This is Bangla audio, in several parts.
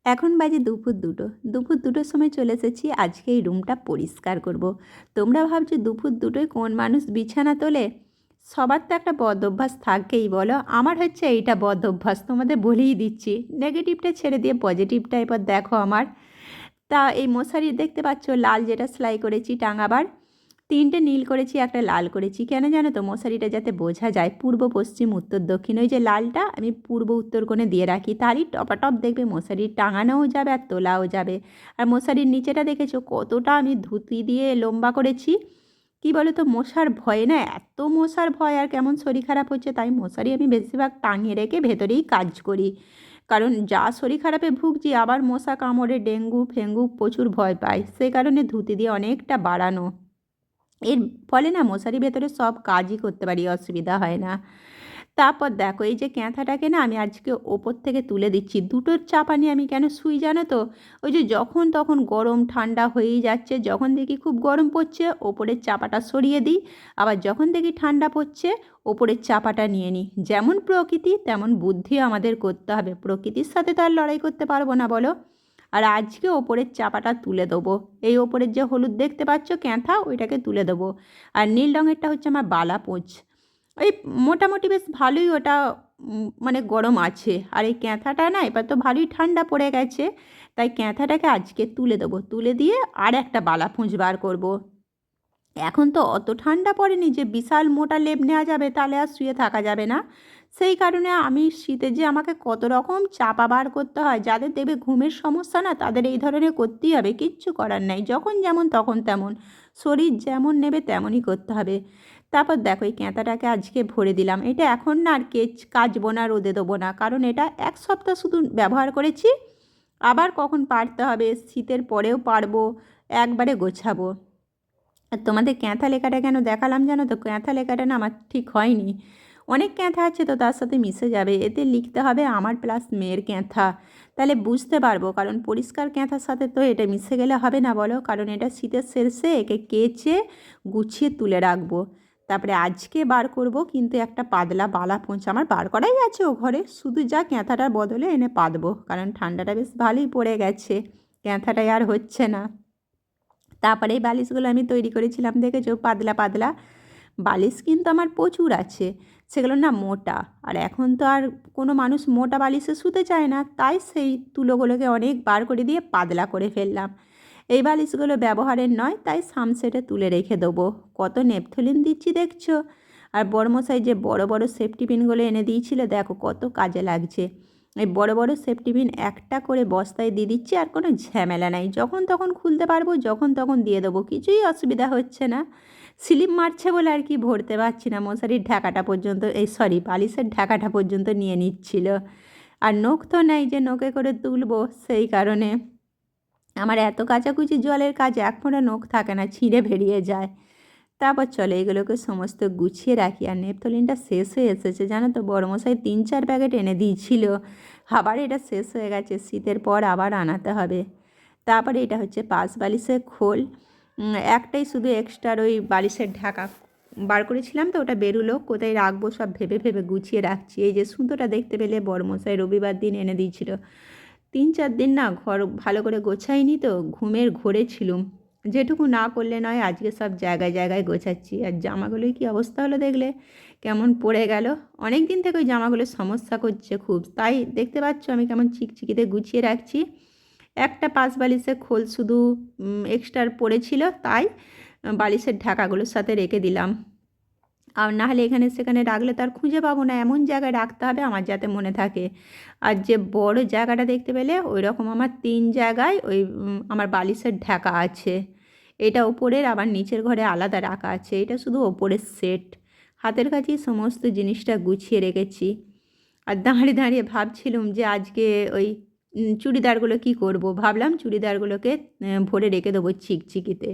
এখন বাজে দুপুর 2টোর সময় চলে এসেছি। আজকে এই রুমটা পরিষ্কার করব। তোমরা ভাবছো দুপুর 2টোয় কোন মানুষ বিছানা তোলে? সবার তো একটা বদ অভ্যাস থাকেই, বলো। আমার হচ্ছে এইটা বদ অভ্যাস, তোমাদের বলেই দিচ্ছি। নেগেটিভটা ছেড়ে দিয়ে পজিটিভটা এবার দেখো আমার। তা এই মশারি দেখতে পাচ্ছ, লাল যেটা সেলাই করেছি টাঙাবার, 3টে নীল করেছি, একটা লাল করেছি। কেন জানো তো? মশারিটা যাতে বোঝা যায় পূর্ব পশ্চিম উত্তর দক্ষিণ। ওই যে লালটা আমি পূর্ব উত্তর কোণে দিয়ে রাখি, তারই টপাটপ দেখবে মশারি টাঙানোও যাবে আর তোলাও যাবে। আর মশারির নিচেটা দেখেছো কতটা আমি ধুতি দিয়ে লম্বা করেছি। কি বলো তো, মশার ভয়ে না, এত মশার ভয় আর কেমন শরীর খারাপ হচ্ছে, তাই মশারি আমি বেশিরভাগ টাঙিয়ে রেখে ভেতরেই কাজ করি। কারণ যা শরীর খারাপে ভুগছি, আবার মশা কামড়ে ডেঙ্গু ফেঙ্গু প্রচুর ভয় পাই, সেই কারণে ধুতি দিয়ে অনেকটা বাড়ানো। এর ফলে না মশারি ভেতরে সব কাজই করতে পারি, অসুবিধা হয় না। তারপর দেখো, এই যে ক্যাঁথাটাকে না আমি আজকে ওপর থেকে তুলে দিচ্ছি। দুটোর চাপা নিয়ে আমি কেন শুই জানো তো? ওই যে যখন তখন গরম ঠান্ডা হয়েই যাচ্ছে, যখন দেখি খুব গরম পড়ছে ওপরের চাপাটা সরিয়ে দিই, আবার যখন দেখি ঠান্ডা পড়ছে ওপরের চাপাটা নিয়ে নিই। যেমন প্রকৃতি তেমন বুদ্ধিও আমাদের করতে হবে, প্রকৃতির সাথে তো আর লড়াই করতে পারবো না, বলো। আর আজকে ওপরের চাপাটা তুলে দেবো। এই ওপরের যে হলুদ দেখতে পাচ্ছ ক্যাঁথা, ওইটাকে তুলে দেবো। আর নীল রঙেরটা হচ্ছে আমার বালা পোঁছ। ওই মোটামুটি বেশ ভালোই ওটা, মানে গরম আছে। আর এই ক্যাঁথাটা না এবার তো ভালোই ঠান্ডা পড়ে গেছে, তাই ক্যাঁথাটাকে আজকে তুলে দেবো। তুলে দিয়ে আর একটা বালা পুঁজ বার করবো। এখন তো অত ঠান্ডা পড়েনি যে বিশাল মোটা লেপ নেওয়া যাবে, তাহলে আর শুয়ে থাকা যাবে না। সেই কারণে আমি শীতে যে আমাকে কত রকম চাপা বার করতে হয়, যাদের দেখবে ঘুমের সমস্যা না, তাদের এই ধরনের করতেই হবে, কিচ্ছু করার নাই। যখন যেমন তখন তেমন, শরীর যেমন নেবে তেমনই করতে হবে। তারপর দেখো, এই ক্যাঁথাটাকে আজকে ভরে দিলাম। এটা এখন না আর কাচবো না, রোদে দেবো না, কারণ এটা 1 সপ্তাহ শুধু ব্যবহার করেছি। আবার কখন পারতে হবে, শীতের পরেও পারবো, একবারে গোছাবো। আর তোমাদের ক্যাঁথা লেখাটা কেন দেখালাম জানো তো? ক্যাঁথা লেখাটা না আমার ঠিক হয়নি। অনেক ক্যাঁথা আছে তো তার সাথে মিশে যাবে, এতে লিখতে হবে আমার প্লাস মেয়ের ক্যাঁথা, তাহলে বুঝতে পারবো। কারণ পরিষ্কার ক্যাঁথার সাথে তো এটা মিশে গেলে হবে না, বলো। কারণ এটা শীতের শেষে একে কেচে গুছিয়ে তুলে রাখবো। তারপরে আজকে বার করব, কিন্তু একটা পাতলা বালা পোঁছ আমার বার করাই আছে ও ঘরে, শুধু যা ক্যাঁথাটার বদলে এনে পাতবো, কারণ ঠান্ডাটা বেশ ভালোই পড়ে গেছে, ক্যাঁথাটাই আর হচ্ছে না। তারপরে এই বালিশগুলো আমি তৈরি করেছিলাম, দেখেছো, পাতলা পাতলা বালিশ কিন্তু আমার প্রচুর আছে। সেগুলো না মোটা, আর এখন তো আর কোনো মানুষ মোটা বালিশে শুতে চায় না, তাই সেই তুলোগুলোকে অনেক বার করে দিয়ে পাতলা করে ফেললাম। এই বালিশগুলো ব্যবহারের নয়, তাই সামসেটে তুলে রেখে দেবো। কত নেপথলিন দিচ্ছি দেখছো। আর বড়মশাই যে বড় বড় সেফটি পিনগুলো এনে দিয়েছিল, দেখো কত কাজে লাগছে। এই বড় বড় সেফটি পিন একটা করে বস্তায় দিয়ে দিচ্ছি, আর কোনো ঝামেলা নাই, যখন তখন খুলতে পারবো, যখন তখন দিয়ে দেবো, কিছুই অসুবিধা হচ্ছে না। স্লিপ মারছে বলে আর কি ভরতে পারছি না, মশারির ঢাকাটা পর্যন্ত, এই সরি বালিশের ঢাকাটা পর্যন্ত নিয়ে নিচ্ছিল। আর নখ তো নেই যে নখে করে তুলবো, সেই কারণে আমার এত কাচাকুচি জলের কাজ, এক ফোঁটা নখ থাকে না, ছিঁড়ে বেরিয়ে যায়। তারপর চলে এগুলোকে সমস্ত গুছিয়ে রাখি। আর নেপথলিনটা শেষ হয়ে এসেছে জানো তো, বড়মশাই 3-4 প্যাকেট এনে দিয়েছিল, আবার এটা শেষ হয়ে গেছে, শীতের পর আবার আনাতে হবে। তারপরে এটা হচ্ছে পাশ বালিশের খোল। একটাই শুধু এক্সট্রার ওই বালিশের ঢাকা বার করেছিলাম, তো ওটা বেরুলো, কোথায় রাখবো সব ভেবে ভেবে গুছিয়ে রাখছি। এই যে সুতোটা দেখতে পেলে, বড়মশাই রবিবার দিন এনে দিয়েছিল। 3-4 দিন না ঘর ভালো করে গোছাইনি, তো ঘুমের ঘোরে ছিলুম, যেটুকু না করলে নয়। আজকে সব জায়গায় জায়গায় গোছাচ্ছি। আর জামাগুলোর কী অবস্থা হলো দেখলে, কেমন পড়ে গেল। অনেক দিন থেকে ওই জামাগুলো সমস্যা করছে খুব, তাই দেখতে পাচ্ছ আমি কেমন চিকচিকিতে গুছিয়ে রাখছি। একটা পাশ বালিশের খোল শুধু এক্সট্রার পড়েছিল, তাই বালিশের ঢাকাগুলোর সাথে রেখে দিলাম। আর না হলে এখানে সেখানে রাখলে তো আর খুঁজে পাবো না, এমন জায়গায় রাখতে হবে আমার যাতে মনে থাকে। আর যে বড় জায়গাটা দেখতে পেলে, ওই রকম আমার 3 জায়গায় ওই আমার বালিশের ঢাকা আছে। এটা ওপরের, আবার নিচের ঘরে আলাদা রাখা আছে, এটা শুধু ওপরের সেট। হাতের কাছেই সমস্ত জিনিসটা গুছিয়ে রেখেছি। আর দাঁড়িয়ে দাঁড়িয়ে ভাবছিলুম যে আজকে ওই চুড়িদারগুলো কি করব। ভাবলাম চুড়িদারগুলোকে ভরে রেখে দেবো চিকচিকিতে।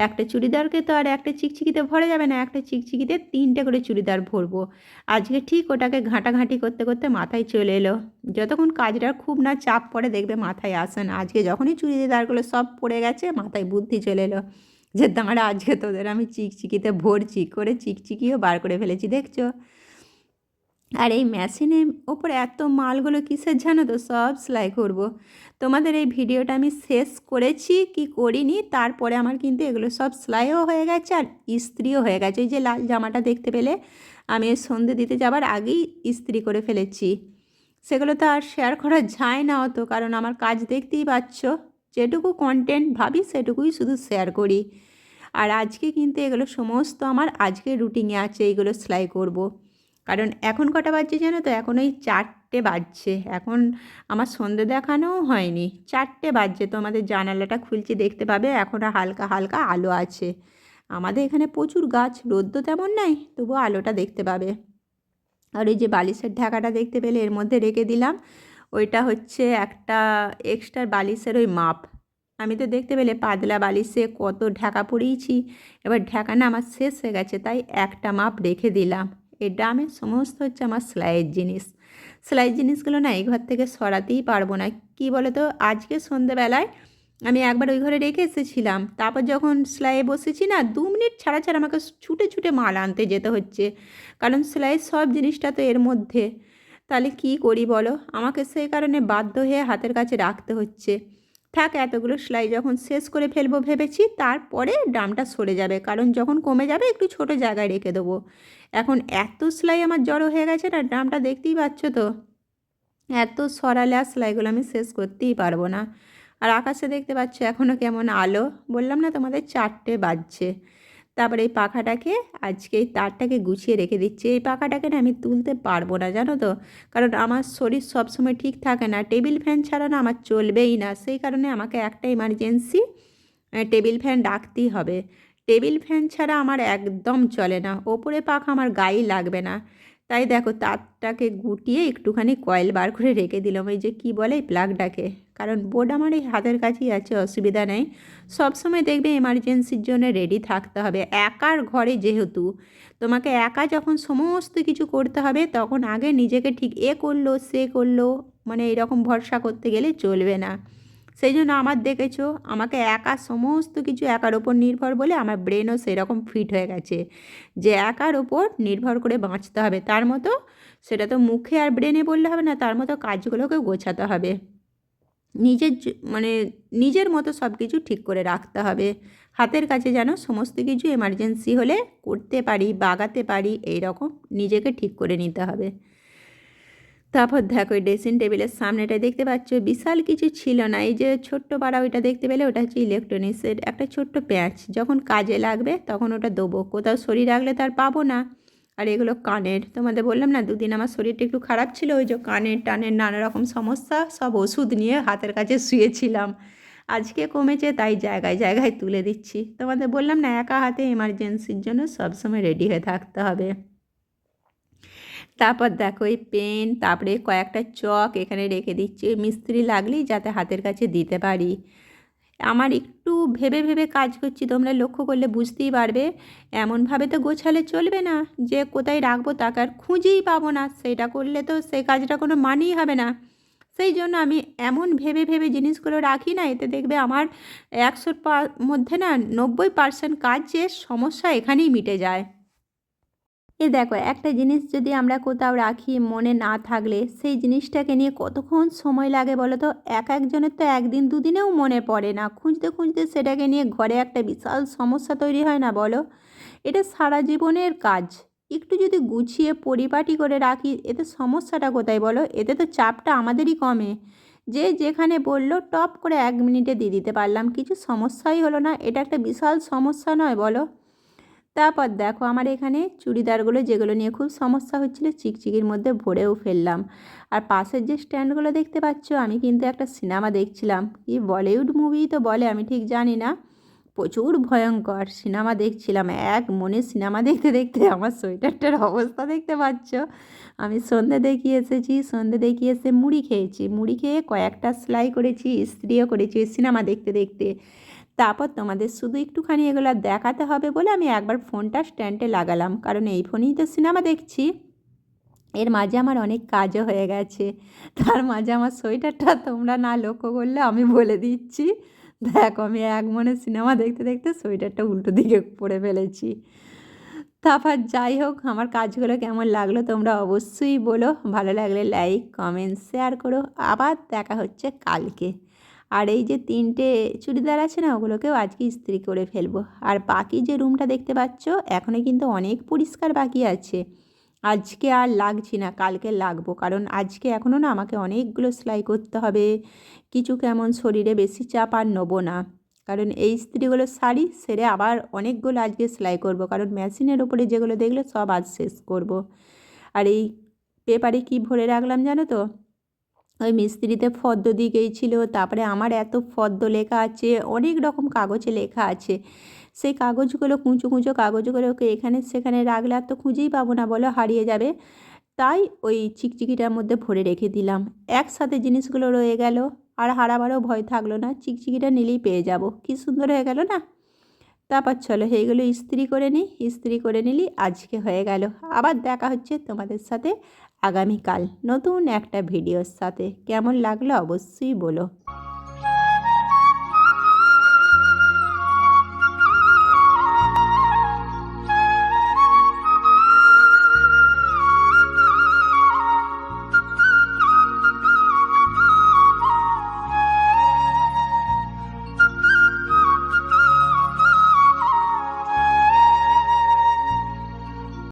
একটা চুড়িদারকে তো আর একটা চিকচিকিতে ভরা যাবে না, একটা চিকচিকিতে 3টে করে চুড়িদার ভরবো। আজকে ঠিক ওটাকে ঘাঁটাঘাঁটি করতে করতে মাথায় চলে এলো। যতক্ষণ কাজটার খুব না চাপ পড়ে দেখবে মাথায় আসে না, আজকে যখনই চুড়িদারগুলো সব পড়ে গেছে মাথায় বুদ্ধি চলে এলো যে দাঁড়া, আজকে তোদের আমি চিকচিকিতে ভরছি, করে চিকচিকিও বার করে ফেলেছি, দেখছো। আর এই মেশিনের ওপর এত মালগুলো কিসের জানো তো, সব সেলাই করব। তোমাদের এই ভিডিওটা আমি শেষ করেছি কি করিনি, তারপরে আমার কিন্তু এগুলো সব সেলাইও হয়ে গেছে আর ইস্ত্রিও হয়ে গেছে। ওই যে লাল জামাটা দেখতে পেলে, আমি এই সন্ধে দিতে যাবার আগেই ইস্ত্রি করে ফেলেছি। সেগুলো তো আর শেয়ার করা যায় না অত, কারণ আমার কাজ দেখতেই পাচ্ছ, যেটুকু কন্টেন্ট ভাবি সেটুকুই শুধু শেয়ার করি। আর আজকে কিন্তু এগুলো সমস্ত আমার আজকের রুটিনে আছে, এইগুলো সেলাই করব। কারণ এখন কটা বাজছে জানো তো, এখন ওই 4টে বাজছে, এখন আমার সন্ধে দেখানোও হয়নি, 4টে বাজছে। তো আমাদের জানালাটা খুলছি, দেখতে পাবে এখনও হালকা হালকা আলো আছে। আমাদের এখানে প্রচুর গাছ, রোদ তো তেমন নাই, তবুও আলোটা দেখতে পাবে। আর ওই যে বালিশের ঢাকাটা দেখতে পেলে, এর মধ্যে রেখে দিলাম। ওইটা হচ্ছে একটা এক্সট্রা বালিশের ওই মাপ। আমি তো দেখতে পেলে পাতলা বালিশে কত ঢাকা পরিয়েছি, এবার ঢাকা না আমার শেষ হয়ে গেছে, তাই একটা মাপ রেখে দিলাম। এই ড্রামে সমস্ত হচ্ছে আমার সেলাইয়ের জিনিস। সেলাইয়ের জিনিসগুলো না এই ঘর থেকে সরাতেই পারবো না। কি বলো তো, আজকে সন্ধেবেলায় আমি একবার ওই ঘরে রেখে এসেছিলাম, তারপর যখন সেলাইয়ে বসেছি না, 2 মিনিট ছাড়া ছাড়া আমাকে ছুটে ছুটে মাল আনতে যেতে হচ্ছে, কারণ সেলাইয়ের সব জিনিসটা তো এর মধ্যে। তাহলে কি করি বলো, আমাকে সেই কারণে বাধ্য হয়ে হাতের কাছে রাখতে হচ্ছে। থাক, এতগুলো সেলাই যখন শেষ করে ফেলবো ভেবেছি, তারপরে ড্রামটা সরে যাবে, কারণ যখন কমে যাবে একটু ছোট জায়গায় রেখে দেবো। এখন এত সেলাই আমার জড়ো হয়ে গেছে না, ড্রামটা দেখতেই পাচ্ছ তো, এত সরালে আর সেলাইগুলো আমি শেষ করতেই পারবো না। আর আকাশে দেখতে পাচ্ছ এখনও কেমন আলো, বললাম না তোমাদের 4টে বাজছে। তারপরে এই পাখাটাকে, আজকে এই তারটাকে গুছিয়ে রেখে দিচ্ছি। এই পাখাটাকে না আমি তুলতে পারবো না জানো তো, কারণ আমার শরীর সবসময় ঠিক থাকে না, টেবিল ফ্যান ছাড়া না আমার চলবেই না। সেই কারণে আমাকে একটা ইমার্জেন্সি টেবিল ফ্যান রাখতেই হবে। টেবিল ফ্যান ছাড়া আমার একদম চলে না, ওপরে পাখা আমার গায়ে লাগবে না। তাই দেখো তারটাকে গুটিয়ে একটুখানি কয়েল বার করে রেখে দিলাম, এই যে কী বলে এই প্লাগটাকে। কারণ বোর্ড আমার এই হাতের কাছেই আছে, অসুবিধা নেই। সবসময় দেখবে এমার্জেন্সির জন্য রেডি থাকতে হবে। একার ঘরে যেহেতু, তোমাকে একা যখন সমস্ত কিছু করতে হবে, তখন আগে নিজেকে ঠিক এ করলো সে করলো মানে এরকম ভরসা করতে গেলে চলবে না। সেই জন্য আমার দেখেছো, আমাকে একা সমস্ত কিছু একার ওপর নির্ভর বলে আমার ব্রেনও সেরকম ফিট হয়ে গেছে, যে একার ওপর নির্ভর করে বাঁচতে হবে। তার মতো, সেটা তো মুখে আর ব্রেনে বললে হবে না, তার মতো কাজগুলোকে গোছাতে হবে। নিজের মানে নিজের মতো সব কিছু ঠিক করে রাখতে হবে। হাতের কাছে যেন সমস্ত কিছু এমার্জেন্সি হলে করতে পারি, বাগাতে পারি, এই রকম নিজেকে ঠিক করে নিতে হবে। তারপর দেখো এই ড্রেসিং টেবিলের সামনেটা দেখতে পাচ্ছ, বিশাল কিছু ছিল না, এই যে ছোট্ট পাড়া ওইটা দেখতে পেলে, ওটা হচ্ছে ইলেকট্রনিক্সের একটা ছোট্ট প্যাঁচ, যখন কাজে লাগবে তখন ওটা দেবো, কোথাও শরীর রাখলে তার পাবো না। আর এগুলো কানের, তোমাদের বললাম না দুদিন আমার শরীরটা একটু খারাপ ছিল, ওই যে কানের টানের নানা রকম সমস্যা, সব ওষুধ নিয়ে হাতের কাছে শুয়েছিলাম। আজকে কমেছে, তাই জায়গায় জায়গায় তুলে দিচ্ছি। তোমাদের বললাম না একা হাতে এমার্জেন্সির জন্য সবসময় রেডি হয়ে থাকতে হবে। তারপর দেখো এই পেন, তারপরে কয়েকটা চক এখানে রেখে দিচ্ছি, মিস্ত্রি লাগলেই যাতে হাতের কাছে দিতে পারি। আমার একটু ভেবে ভেবে কাজ করছি, তোমরা লক্ষ্য করলে বুঝতেই পারবে। এমনভাবে তো গোছালে চলবে না যে কোথায় রাখবো তাকে আর খুঁজেই পাবো না, সেটা করলে তো সেই কাজটা কোনো মানেই হবে না। সেই জন্য আমি এমন ভেবে ভেবে জিনিসগুলো রাখি না, এতে দেখবে আমার 100 মধ্যে না 90% কাজ যে সমস্যা এখানেই মিটে যায়। এ দেখো, একটা জিনিস যদি আমরা কোথাও রাখি মনে না থাকলে, সেই জিনিসটাকে নিয়ে কতক্ষণ সময় লাগে বলো তো। একজনের তো একদিন দুদিনেও মনে পড়ে না, খুঁজতে খুঁজতে সেটাকে নিয়ে ঘরে একটা বিশাল সমস্যা তৈরি হয় না বলো। এটা সারা জীবনের কাজ। একটু যদি গুছিয়ে পরিপাটি করে রাখি, এতে সমস্যাটা কোথায় বলো, এতে তো চাপটা আমাদেরই কমে। যে যেখানে বললো টপ করে 1 মিনিটে দিয়ে দিতে পারলাম, কিছু সমস্যাই হলো না, এটা একটা বিশাল সমস্যা নয় বলো। তারপর দেখো আমার এখানে চুড়িদারগুলো, যেগুলো নিয়ে খুব সমস্যা হচ্ছিলো, চিকচিকির মধ্যে ভরেও ফেললাম। আর পাশের যে স্ট্যান্ডগুলো দেখতে পাচ্ছ, আমি কিন্তু একটা সিনেমা দেখছিলাম, কি বলিউড মুভি তো বলে আমি ঠিক জানি না, প্রচুর ভয়ঙ্কর সিনেমা দেখছিলাম। এক মনে সিনেমা দেখতে দেখতে আমার সোয়েটারটার অবস্থা দেখতে পাচ্ছ। আমি সন্ধে দেখিয়ে এসেছি, সন্ধে দেখিয়ে এসে মুড়ি খেয়েছি, মুড়ি খেয়ে কয়েকটা সেলাই করেছি, ইস্ত্রিও করেছি সিনেমা দেখতে দেখতে। তারপর তোমাদের শুধু একটুখানি এগুলো দেখাতে হবে বলে আমি একবার ফোনটা স্ট্যান্ডে লাগালাম, কারণ এই ফোনেই তো সিনেমা দেখছি। এর মাঝে আমার অনেক কাজও হয়ে গেছে, তার মাঝে আমার সোয়েটারটা তোমরা না লক্ষ্য করলে আমি বলে দিচ্ছি। দেখো আমি এক মনে সিনেমা দেখতে দেখতে সোয়েটারটা উল্টো দিকে পরে ফেলেছি। তারপর যাই হোক, আমার কাজগুলো কেমন লাগলো তোমরা অবশ্যই বলো। ভালো লাগলে লাইক, কমেন্ট, শেয়ার করো। আবার দেখা হচ্ছে কালকে। আর এই যে 3টে চুড়িদার আছে না, ওগুলোকেও আজকে ইস্ত্রি করে ফেলবো। আর বাকি যে রুমটা দেখতে পাচ্ছ, এখনও কিন্তু অনেক পরিষ্কার বাকি আছে। আজকে আর লাগছি না, কালকে লাগবো, কারণ আজকে এখনও না আমাকে অনেকগুলো সেলাই করতে হবে। কিছু কেমন শরীরে বেশি চাপ আর নেবো না, কারণ এই ইস্ত্রিগুলো সারি সেরে আবার অনেকগুলো আজকে সেলাই করব, কারণ মেশিনের ওপরে যেগুলো দেখলে সব আজ শেষ করব। আর এই পেপারে কি ভরে রাখলাম জানো তো, ওই মিস্ত্রিতে ফর্দ দিয়ে গিয়েছিল, তারপরে আমার এত ফর্দ লেখা আছে, অনেক রকম কাগজে লেখা আছে। সেই কাগজগুলো কুঁচো কুঁচো কাগজগুলোকে এখানে সেখানে রাখলে আর তো খুঁজেই পাবো না, বলো, হারিয়ে যাবে। তাই ওই চিকচিকিটার মধ্যে ভরে রেখে দিলাম। একসাথে জিনিসগুলো রয়ে গেল, আর হারাবারও ভয় থাকলো না, চিকচিকিটা নিলেই পেয়ে যাব। কি সুন্দর হয়ে গেল না। তারপর চলো এইগুলো ইস্ত্রি করে নিই। ইস্ত্রি করে নিলি আজকে হয়ে গেল। আবার দেখা হচ্ছে তোমাদের সাথে আগামীকাল নতুন একটা ভিডিওর সাথে। কেমন লাগলো অবশ্যই বলো।